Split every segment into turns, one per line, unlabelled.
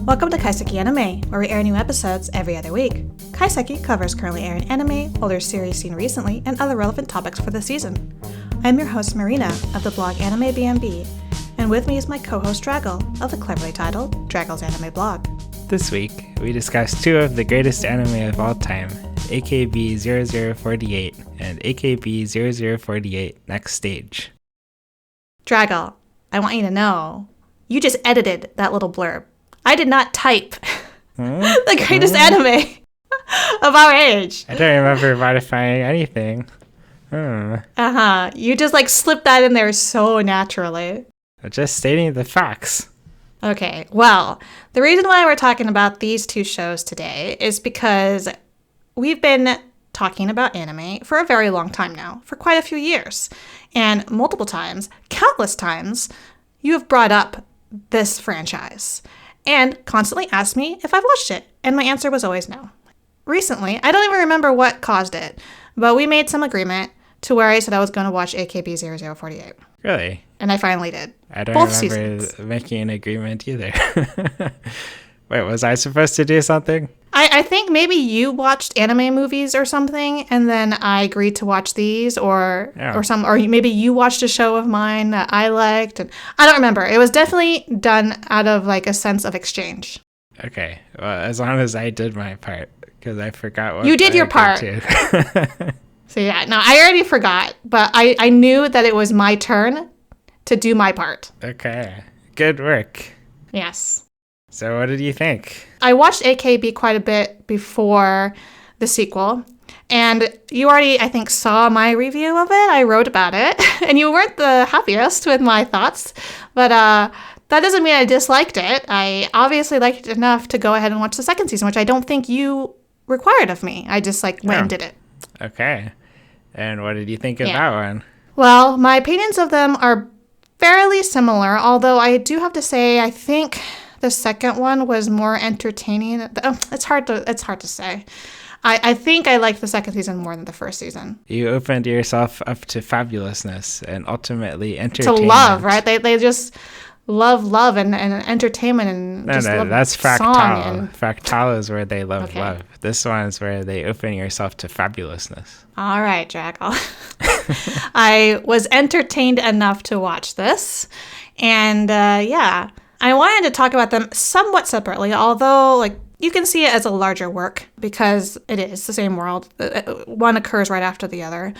Welcome to Kaiseki Anime, where we air new episodes every other week. Kaiseki covers currently airing anime, older series seen recently, and other relevant topics for the season. I'm your host Marina of the blog Anime BNB, and with me is my co-host Draggle of the cleverly titled Draggle's Anime Blog.
This week, we discuss two of the greatest anime of all time, AKB 0048 and AKB 0048 Next Stage.
Draggle, I want you to know, you just edited that little blurb. I did not type the greatest anime of our age.
I don't remember modifying anything.
You just slipped that in there so naturally.
I'm just stating the facts.
Okay, well, the reason why we're talking about these two shows today is because we've been talking about anime for a very long time now, for quite a few years. And multiple times, countless times, you have brought up this franchise and constantly asked me if I've watched it. And my answer was always no. Recently, I don't even remember what caused it, but we made some agreement to where I said I was going to watch AKB 0048.
Really?
And I finally did.
I don't
Both
remember
seasons.
making an agreement either. Wait, was I supposed to do something?
I think maybe you watched anime movies or something, and then I agreed to watch these, or maybe you watched a show of mine that I liked. And I don't remember. It was definitely done out of a sense of exchange.
Okay, well, as long as I did my part, because I forgot what
you did
I
your part. So yeah, no, I already forgot, but I knew that it was my turn to do my part.
Okay, good work.
Yes.
So what did you think?
I watched AKB quite a bit before the sequel, and you already, I think, saw my review of it. I wrote about it, and you weren't the happiest with my thoughts, but that doesn't mean I disliked it. I obviously liked it enough to go ahead and watch the second season, which I don't think you required of me. I just went and did it.
Okay. And what did you think of that one?
Well, my opinions of them are fairly similar, although I do have to say I think the second one was more entertaining. It's hard to say. I think I liked the second season more than the first season.
You opened yourself up to fabulousness and ultimately entertainment.
To love, right? They just love and entertainment and
no,
love
that's
song
Fractal. Fractal is where they love
Okay.
love. This one's where they open yourself to fabulousness.
All right, Jackal. I was entertained enough to watch this. And I wanted to talk about them somewhat separately, although you can see it as a larger work because it is the same world. One occurs right after the other.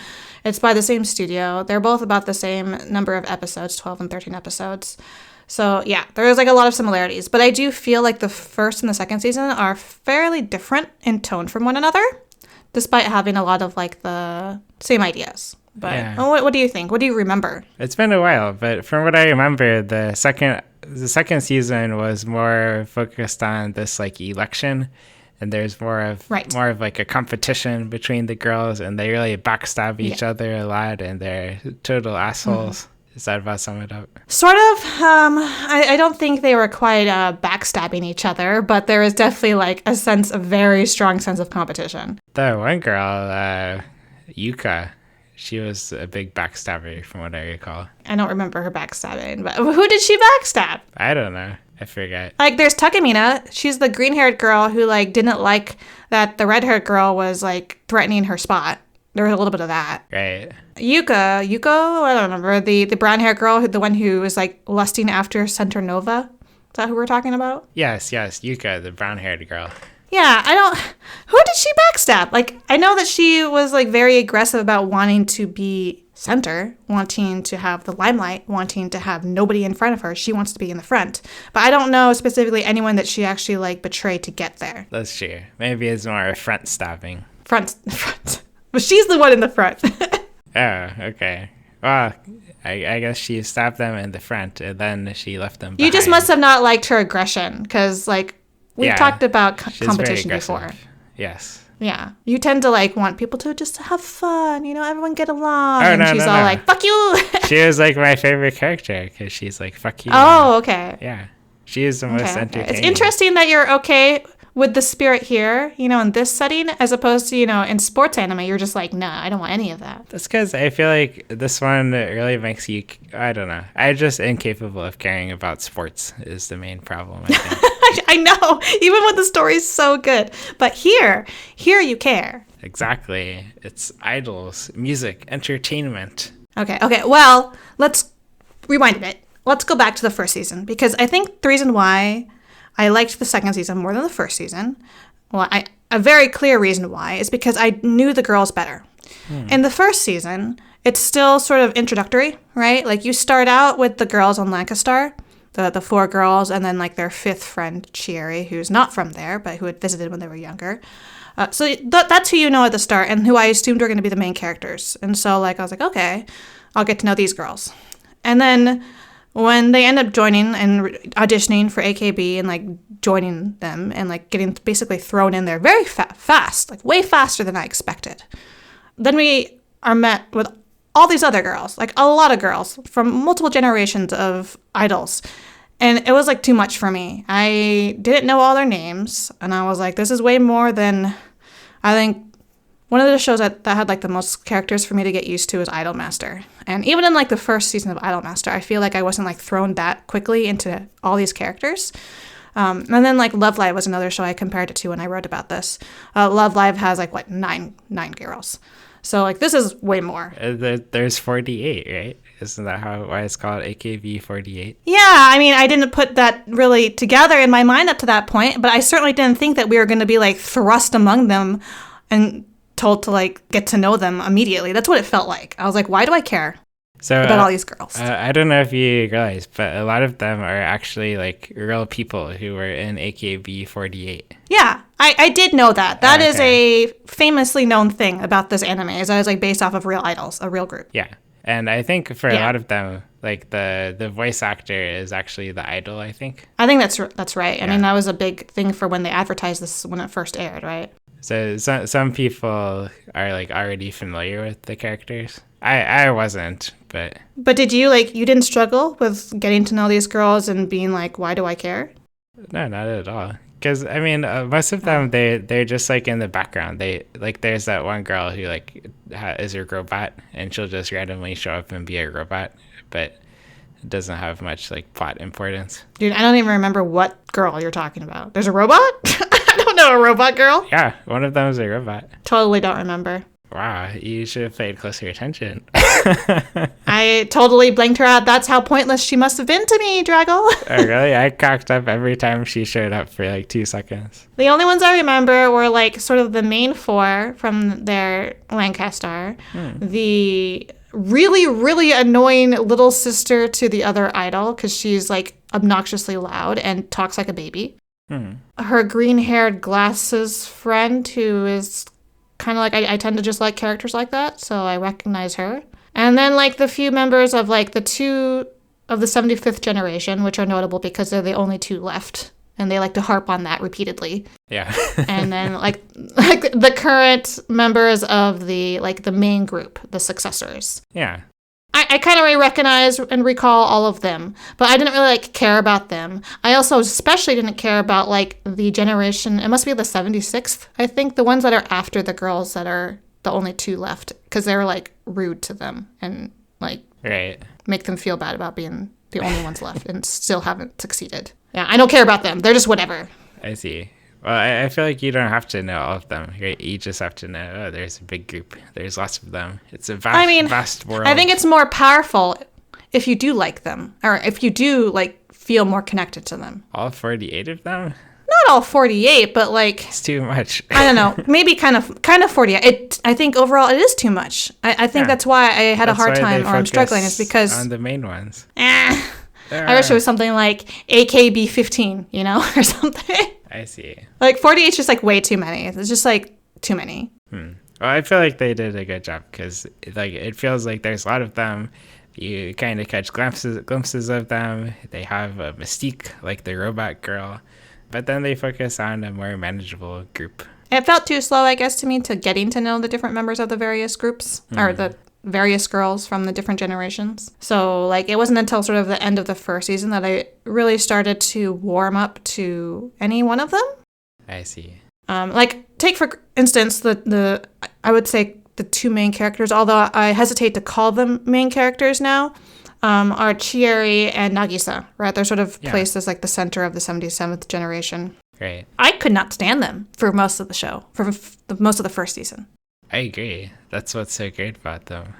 It's by the same studio. They're both about the same number of episodes, 12 and 13 episodes. So yeah, there's a lot of similarities. But I do feel like the first and the second season are fairly different in tone from one another, despite having a lot of the same ideas. But
yeah.
What do you think? What do you remember?
It's been a while, but from what I remember, the second season was more focused on this election, and there's more of a competition between the girls, and they really backstab each other a lot, and they're total assholes. Mm-hmm. Is that about sum it up?
Sort of. I don't think they were quite backstabbing each other, but there is definitely a very strong sense of competition.
The one girl, Yuka, she was a big backstabber from what I recall.
I don't remember her backstabbing, but who did she backstab?
I don't know. I forget.
There's Takemina. She's the green-haired girl who didn't like that the red-haired girl was threatening her spot. There was a little bit of that.
Right.
Yuko, I don't remember. The brown-haired girl, the one who was lusting after Center Nova. Is that who we're talking about?
Yes, Yuka, the brown-haired girl.
Yeah, who did she backstab? I know that she was very aggressive about wanting to be center, wanting to have the limelight, wanting to have nobody in front of her. She wants to be in the front. But I don't know specifically anyone that she actually betrayed to get there.
That's true. Maybe it's more a front stabbing.
Front. But she's the one in the front.
Oh, okay. Well, I guess she stabbed them in the front and then she left them behind.
You just must have not liked her aggression because we've talked about competition before.
Yes.
Yeah. You tend to want people to just have fun, everyone get along.
Oh,
and she's all fuck you.
She was my favorite character because she's fuck you.
Oh, okay.
Yeah. She is the most entertaining.
It's interesting that you're okay with the spirit here, in this setting, as opposed to, in sports anime, you're just nah, I don't want any of that.
That's because I feel this one really makes you, I don't know. I'm just incapable of caring about sports is the main problem, I think.
I know, even when the story's so good. But here you care.
Exactly. It's idols, music, entertainment.
Okay. Well, let's rewind a bit. Let's go back to the first season, because I think the reason why I liked the second season more than the first season, a very clear reason why, is because I knew the girls better. In the first season, it's still sort of introductory, right? Like, you start out with the girls on Lancaster, the 4 girls, and then like their 5th friend, Chieri, who's not from there, but who had visited when they were younger. So that's who you know at the start, and who I assumed were going to be the main characters. And so like I was like, okay, I'll get to know these girls. And then when they end up joining and auditioning for AKB and like joining them and like getting basically thrown in there very fast, like way faster than I expected, then we are met with all these other girls, like a lot of girls from multiple generations of idols. And it was like too much for me. I didn't know all their names, and I was like, this is way more than, I think one of the shows that had like the most characters for me to get used to is Idolmaster. And even in like the first season of Idolmaster, I feel like I wasn't like thrown that quickly into all these characters. And then like Love Live was another show I compared it to when I wrote about this. Love Live has like what, nine girls. So like this is way more.
There's 48, right? Isn't that why it's called AKB 48?
Yeah, I mean, I didn't put that really together in my mind up to that point, but I certainly didn't think that we were going to be like thrust among them and told to like get to know them immediately. That's what it felt like. I was like, why do I care about all these girls?
I don't know if you realize, but a lot of them are actually like real people who were in AKB 48.
Yeah, I did know that. That is a famously known thing about this anime, is that it was like based off of real idols, a real group.
Yeah. And I think for a lot of them, like the voice actor is actually the idol, I think.
I think that's right. I mean, that was a big thing for when they advertised this when it first aired, right?
So some people are like already familiar with the characters. I wasn't, but...
But did you, like, you didn't struggle with getting to know these girls and being like, why do I care?
No, not at all. Because, I mean, most of them, they're just, like, in the background. There's that one girl who, like, is a robot, and she'll just randomly show up and be a robot, but it doesn't have much, like, plot importance.
Dude, I don't even remember what girl you're talking about. There's a robot? I don't know a robot girl.
Yeah, one of them is a robot.
Totally don't remember.
Wow, you should have paid closer attention.
I totally blanked her out. That's how pointless she must have been to me, Draggle.
Oh, really? I cracked up every time she showed up for like 2 seconds.
The only ones I remember were like sort of the main 4 from their Lancaster. The really, really annoying little sister to the other idol, because she's like obnoxiously loud and talks like a baby. Her green-haired glasses friend, who is... kind of like, I tend to just like characters like that, so I recognize her. And then, like, the few members of, like, the 2 of the 75th generation, which are notable because they're the only 2 left. And they like to harp on that repeatedly.
Yeah.
And then, like the current members of the main group, the successors.
Yeah.
I kind of recognize and recall all of them, but I didn't really, like, care about them. I also especially didn't care about, like, the generation, it must be the 76th, I think, the ones that are after the girls that are the only 2 left, because they were, like, rude to them and, like, make them feel bad about being the only ones left and still haven't succeeded. Yeah, I don't care about them. They're just whatever.
I see. Well, I feel like you don't have to know all of them. You just have to know, oh, there's a big group. There's lots of them. It's a vast world.
I think it's more powerful if you do like them, or if you do, like, feel more connected to them.
All 48 of them?
Not all 48, but, like...
It's too much.
I don't know. Maybe kind of 48. I think overall it is too much. I think that's why I had a hard time, or I'm struggling, is because...
on the main ones.
I wish it was something like AKB 15, you know, or something.
I see.
Like, 48 is just, like, way too many. It's just, like, too many.
Well, I feel like they did a good job, because, like, it feels like there's a lot of them. You kind of catch glimpses of them. They have a mystique, like the robot girl. But then they focus on a more manageable group.
It felt too slow, I guess, to me, to getting to know the different members of the various groups, or the various girls from the different generations. So, like, it wasn't until sort of the end of the first season that I really started to warm up to any one of them.
I see.
Like, take for instance I would say the 2 main characters, although I hesitate to call them main characters now. are Chieri and Nagisa, right? They're sort of placed as like the center of the 77th generation.
Right.
I could not stand them for most of the show, for most of the first season.
I agree. That's what's so great about them.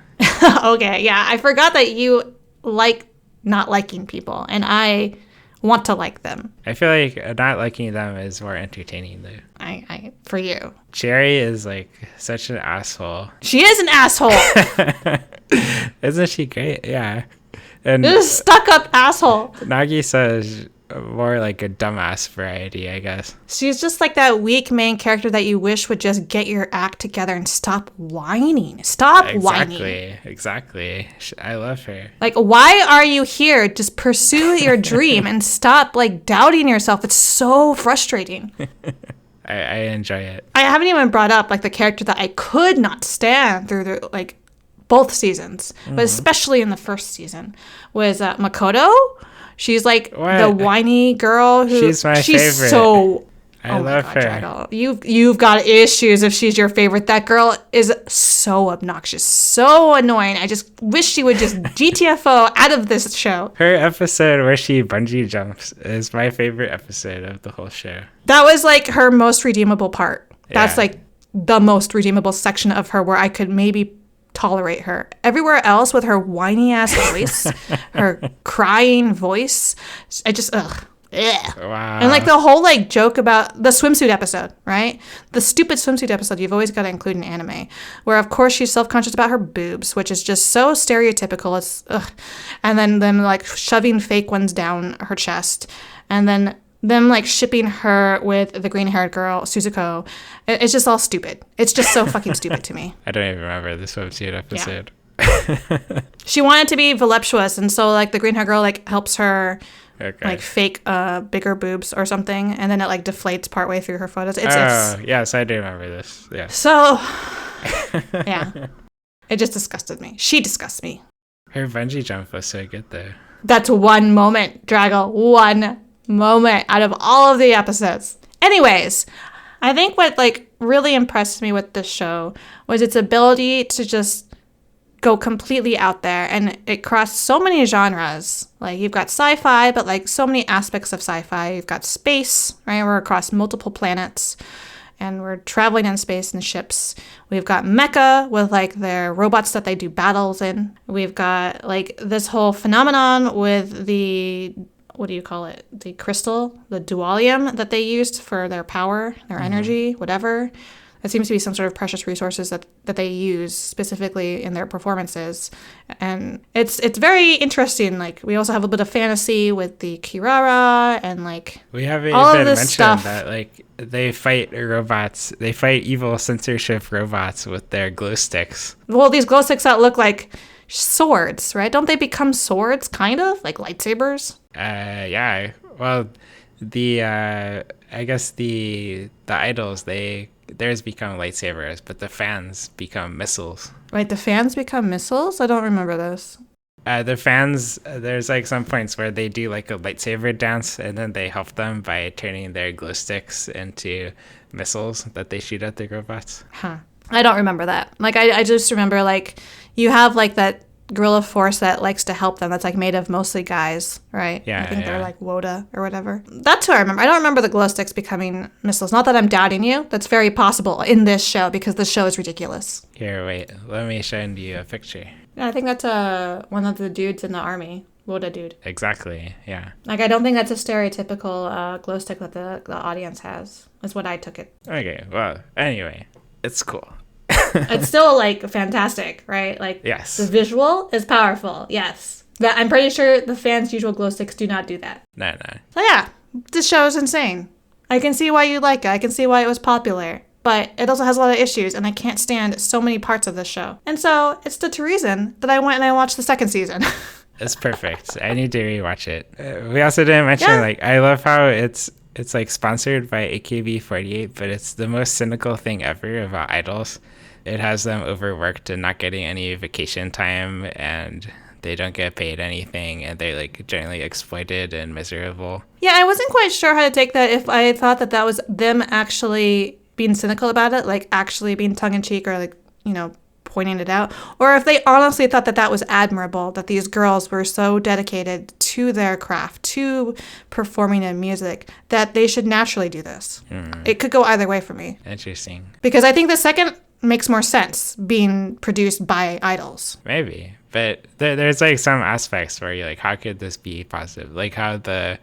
Okay, yeah. I forgot that you like not liking people, and I want to like them.
I feel like not liking them is more entertaining, though.
For you.
Cherry is like such an asshole.
She is an asshole.
Isn't she great? Yeah. And
this is stuck-up asshole.
Nagisa is more like a dumbass variety, I guess.
She's just like that weak main character that you wish would just get your act together and stop whining. Stop whining.
Exactly. I love her.
Like, why are you here? Just pursue your dream and stop like doubting yourself. It's so frustrating.
I enjoy it.
I haven't even brought up like the character that I could not stand through the like both seasons, but especially in the first season was Makoto. She's like the whiny girl who
she's my favorite. I love her.
Drago. You've got issues if she's your favorite. That girl is so obnoxious, so annoying. I just wish she would just GTFO out of this show.
Her episode where she bungee jumps is my favorite episode of the whole show.
That was like her most redeemable part. That's like the most redeemable section of her where I could maybe tolerate her. Everywhere else with her whiny ass voice, her crying voice, I just ugh.
Wow.
And like the whole like joke about the swimsuit episode, right? The stupid swimsuit episode you've always got to include in anime, where of course she's self-conscious about her boobs, which is just so stereotypical. It's ugh. And then them like shoving fake ones down her chest, and then them like shipping her with the green-haired girl Suzuko. It's just all stupid. It's just so fucking stupid to me.
I don't even remember the swimsuit episode.
Yeah. She wanted to be voluptuous, and so like the green-haired girl like helps her. Okay. Like fake bigger boobs or something, and then it like deflates partway through her photos. It's
yes, I do remember this. Yeah.
So, yeah, it just disgusted me. She disgusts me.
Her bungee jump was so good though.
That's one moment, Drago. One moment out of all of the episodes. Anyways, I think what like really impressed me with this show was its ability to just go completely out there, and it crossed so many genres. Like you've got sci-fi, but like so many aspects of sci-fi. You've got space, right? We're across multiple planets and we're traveling in space in ships. We've got mecha with like their robots that they do battles in. We've got like this whole phenomenon with the, what do you call it? The crystal, the dualium that they used for their power, their energy, whatever. It seems to be some sort of precious resources that they use specifically in their performances. And it's very interesting. Like, we also have a bit of fantasy with the Kirara and, like,
we haven't
all
even
of this
mentioned
stuff.
that, like, they fight robots. They fight evil censorship robots with their glow sticks.
Well, these glow sticks that look like swords, right? Don't they become swords, kind of? Like lightsabers?
Yeah. Well, I guess the idols, theirs become lightsabers, but the fans become missiles.
Right, the fans become missiles? I don't remember this.
The fans, there's like some points where they do like a lightsaber dance, and then they help them by turning their glow sticks into missiles that they shoot at the robots.
Huh. I don't remember that. Like, I just remember, like, you have, like, that guerrilla force that likes to help them that's, like, made of mostly guys, right?
Yeah,
I think they're, like, WOTA or whatever. That's who I remember. I don't remember the glow sticks becoming missiles. Not that I'm doubting you. That's very possible in this show because the show is ridiculous.
Here, wait. Let me show you a picture.
Yeah, I think that's one of the dudes in the army. WOTA dude.
Exactly, yeah.
Like, I don't think that's a stereotypical glow stick that the audience has. That's what I took it.
Okay, well, anyway, it's cool.
It's still, like, fantastic, right? Like,
yes.
The visual is powerful, yes. But I'm pretty sure the fans' usual glow sticks do not do that.
No.
So, yeah, this show is insane. I can see why you like it. I can see why it was popular. But it also has a lot of issues, and I can't stand so many parts of this show. And so, it's the reason that I went and I watched the second season.
It's perfect. I need to rewatch it. We also didn't mention, like, I love how it's like sponsored by AKB48, but it's the most cynical thing ever about idols. It has them overworked and not getting any vacation time, and they don't get paid anything, and they're like generally exploited and miserable.
Yeah, I wasn't quite sure how to take that, if I thought that was them actually being cynical about it, like actually being tongue-in-cheek or like, you know, pointing it out, or if they honestly thought that that was admirable, that these girls were so dedicated to their craft, to performing in music, that they should naturally do this. It could go either way for me.
Interesting.
Because I think the second makes more sense, being produced by idols.
Maybe. But there's like some aspects where you're like, how could this be positive? Like how the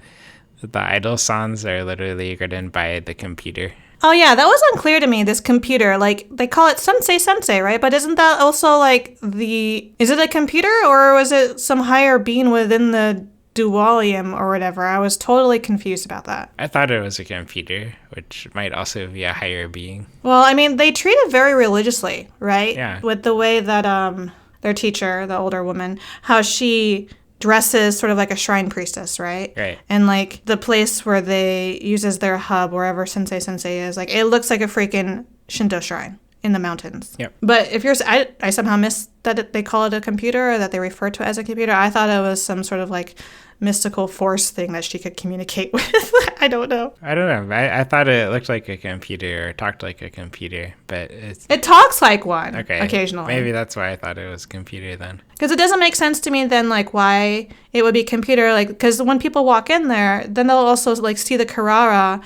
idol songs are literally written by the computer.
Oh yeah, that was unclear to me, this computer. Like, they call it sensei, right? But isn't that also like is it a computer, or was it some higher being within the dualium or whatever? I was totally confused about that.
I thought it was a computer, which might also be a higher being.
Well, I mean, they treat it very religiously, right?
Yeah.
With the way that their teacher, the older woman, how she dresses sort of like a shrine priestess, right?
Right.
And like the place where they use as their hub, wherever Sensei is, like it looks like a freaking Shinto shrine in the mountains.
Yep.
But if I somehow missed that they call it a computer, or that they refer to it as a computer. I thought it was some sort of like mystical force thing that she could communicate with. I don't know.
I thought it looked like a computer or talked like a computer, but
it talks like one.
Okay,
occasionally.
Maybe that's why I thought it was computer then.
Because it doesn't make sense to me then, like why it would be computer. Like, because when people walk in there, then they'll also like see the Carrara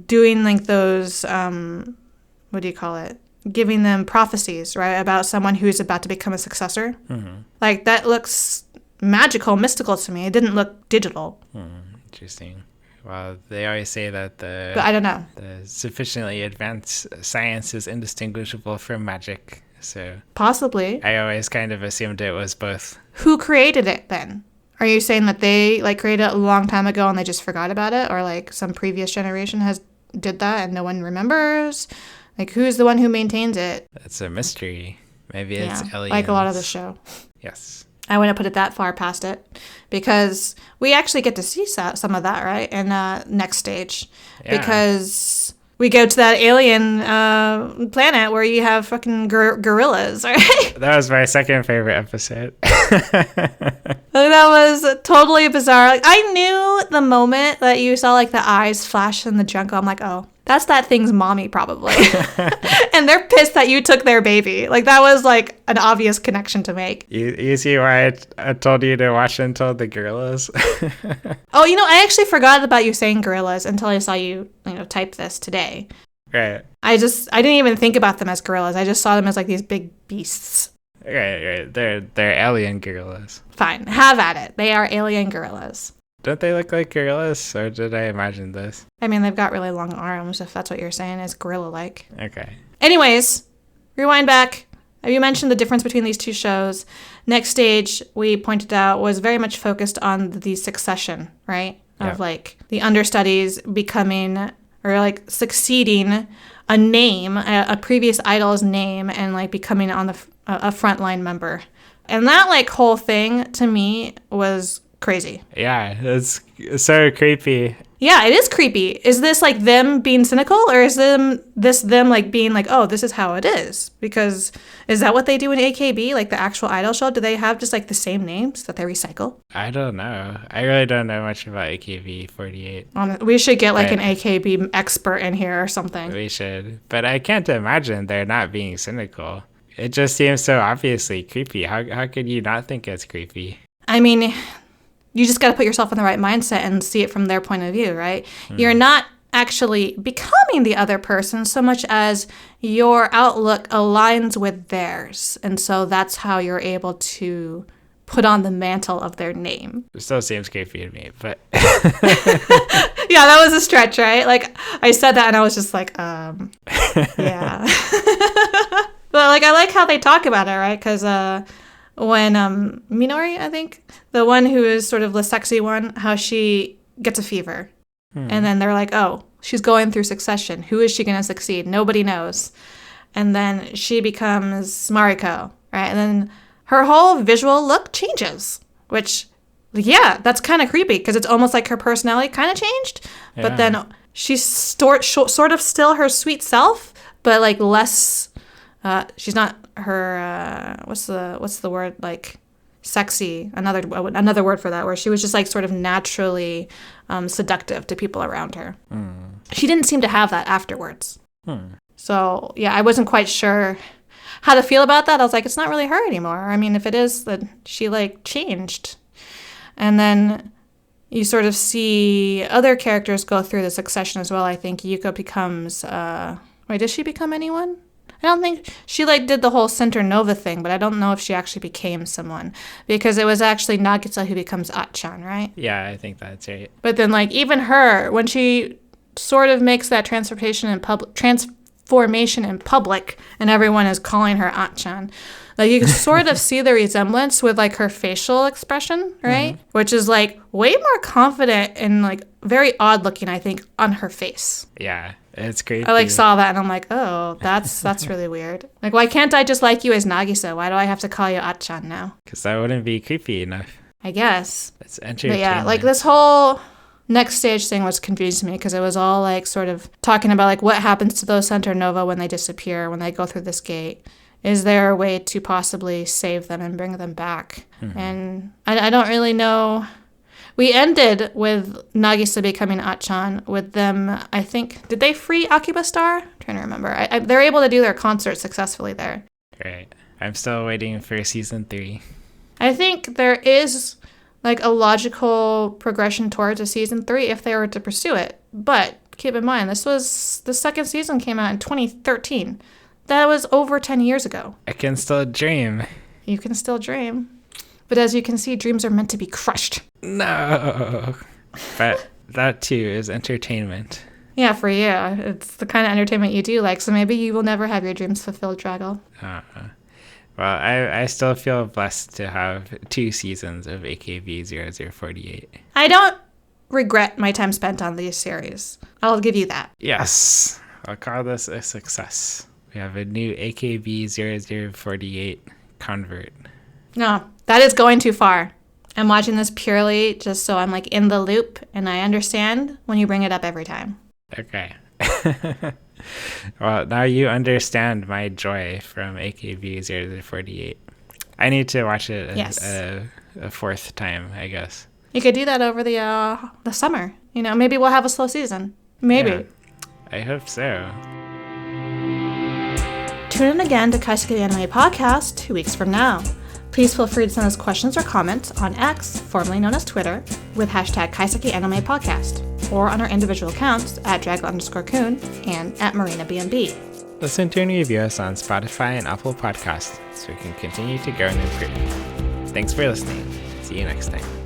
doing like those what do you call it? Giving them prophecies, right, about someone who's about to become a successor. Mm-hmm. Like that looks magical, mystical to me. It didn't look digital.
Interesting. Well, they always say that
but I don't know.
The sufficiently advanced science is indistinguishable from magic. So
possibly.
I always kind of assumed it was both.
Who created it then? Are you saying that they like created it a long time ago and they just forgot about it, or like some previous generation did that and no one remembers? Like, who's the one who maintains it?
That's a mystery. Maybe it's aliens.
Like a lot of the show.
Yes.
I wouldn't put it that far past it, because we actually get to see some of that, right, in next stage. Yeah. Because we go to that alien planet where you have fucking gorillas, right?
That was my second favorite episode.
That was totally bizarre. Like, I knew the moment that you saw like the eyes flash in the jungle, I'm like, oh, that's that thing's mommy probably. And they're pissed that you took their baby. Like, that was like an obvious connection to make.
You see why I told you to watch until the gorillas?
Oh, I actually forgot about you saying gorillas until I saw you type this today.
Right.
I didn't even think about them as gorillas. I just saw them as like these big beasts.
Right. They're alien gorillas.
Fine. Have at it. They are alien gorillas.
Don't they look like gorillas, or did I imagine this?
I mean, they've got really long arms, if that's what you're saying is gorilla-like.
Okay.
Anyways, rewind back. You mentioned the difference between these two shows. Next Stage, we pointed out, was very much focused on the succession, right? Of like the understudies becoming, or like succeeding a name, a previous idol's name, and like becoming on a frontline member. And that like whole thing to me was crazy.
Yeah, it's so creepy.
Yeah, it is creepy. Is this like them being cynical, or is them like being like, oh, this is how it is? Because is that what they do in AKB, like the actual idol show? Do they have just like the same names that they recycle?
I don't know. I really don't know much about AKB48.
We should get like an AKB expert in here or something.
We should. But I can't imagine they're not being cynical. It just seems so obviously creepy. How could you not think it's creepy?
I mean, you just got to put yourself in the right mindset and see it from their point of view, right? You're not actually becoming the other person so much as your outlook aligns with theirs. And so that's how you're able to put on the mantle of their name.
It still seems creepy to me, but...
Yeah, that was a stretch, right? Like, I said that and I was just like, yeah. But like, I like how they talk about it, right? Because when Minori, I think, the one who is sort of the sexy one, how she gets a fever. And then they're like, oh, she's going through succession. Who is she going to succeed? Nobody knows. And then she becomes Mariko, right? And then her whole visual look changes, which, yeah, that's kind of creepy because it's almost like her personality kind of changed. Yeah. But then she's sort of still her sweet self, but like less, she's not her, what's the word, like sexy, another word for that, where she was just like sort of naturally seductive to people around her. She didn't seem to have that afterwards. So yeah, I wasn't quite sure how to feel about that. I was like, it's not really her anymore. I mean, if it is, then she like changed. And then you sort of see other characters go through the succession as well. I think Yuko becomes, wait, does she become anyone? I don't think she like did the whole Center Nova thing, but I don't know if she actually became someone, because it was actually Nagisa who becomes Achan, right?
Yeah, I think that's right.
But then like even her, when she sort of makes that transformation in public, and everyone is calling her Achan, like you can sort of see the resemblance with like her facial expression, right? Mm-hmm. Which is like way more confident and like very odd looking, I think, on her face.
Yeah. It's creepy.
I like saw that and I'm like, oh, that's really weird. Like, why can't I just like you as Nagisa? Why do I have to call you Achan now?
Because that wouldn't be creepy enough.
I guess.
It's entertaining.
But yeah, like this whole next stage thing was confusing me, because it was all like sort of talking about like what happens to those Center Nova when they disappear, when they go through this gate. Is there a way to possibly save them and bring them back? Mm-hmm. And I don't really know. We ended with Nagisa becoming Achan, with them, I think, did they free Akiba Star? I'm trying to remember. They're able to do their concert successfully there.
Right. I'm still waiting for season 3.
I think there is like a logical progression towards a season 3 if they were to pursue it. But keep in mind, the second season came out in 2013. That was over 10 years ago.
I can still dream.
You can still dream. But as you can see, dreams are meant to be crushed.
No. But that too is entertainment.
Yeah, for you. It's the kind of entertainment you do like. So maybe you will never have your dreams fulfilled, Draggle.
Well, I still feel blessed to have 2 seasons of AKB0048.
I don't regret my time spent on these series. I'll give you that.
Yes. I'll call this a success. We have a new AKB0048 convert.
No, that is going too far. I'm watching this purely just so I'm like in the loop and I understand when you bring it up every time.
Okay. Well, now you understand my joy from AKB0048. I need to watch it a 4th time, I guess.
You could do that over the summer. You know, maybe we'll have a slow season. Maybe.
Yeah, I hope so.
Tune in again to Kaiseki Anime Podcast 2 weeks from now. Please feel free to send us questions or comments on X, formerly known as Twitter, with hashtag Kaiseki Anime Podcast, or on our individual accounts at Draggle_Kun and at MarinaBNB.
Listen to and review us on Spotify and Apple Podcasts so we can continue to grow and improve. Thanks for listening. See you next time.